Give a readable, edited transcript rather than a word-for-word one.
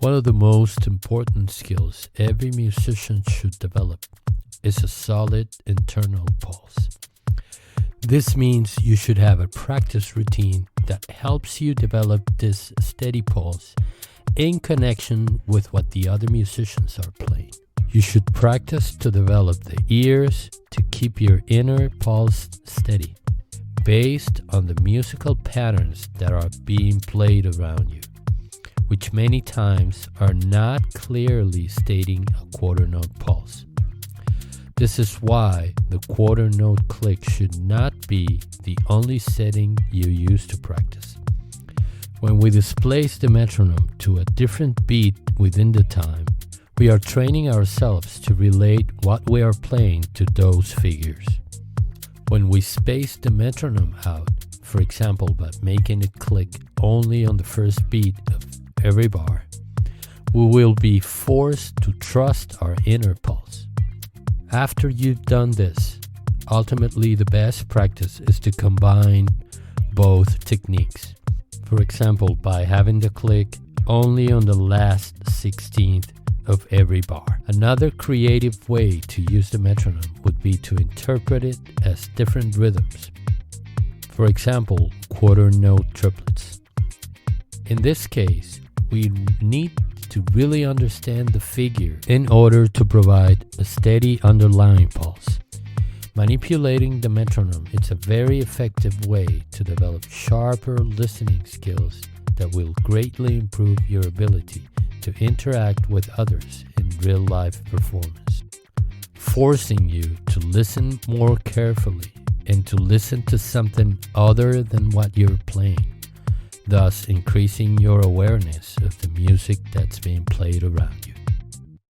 One of the most important skills every musician should develop is a solid internal pulse. This means you should have a practice routine that helps you develop this steady pulse in connection with what the other musicians are playing. You should practice to develop the ears to keep your inner pulse steady, based on the musical patterns that are being played around you, which many times are not clearly stating a quarter note pulse. This is why the quarter note click should not be the only setting you use to practice. When we displace the metronome to a different beat within the time, we are training ourselves to relate what we are playing to those figures. When we space the metronome out, for example by making it click only on the first beat of every bar, we will be forced to trust our inner pulse. After you've done this, ultimately the best practice is to combine both techniques. For example, by having the click only on the last 16th of every bar. Another creative way to use the metronome would be to interpret it as different rhythms. For example, quarter note triplets. In this case, we need to really understand the figure in order to provide a steady underlying pulse. Manipulating the metronome is a very effective way to develop sharper listening skills that will greatly improve your ability to interact with others in real-life performance, forcing you to listen more carefully and to listen to something other than what you're playing, thus increasing your awareness of the music that's being played around you.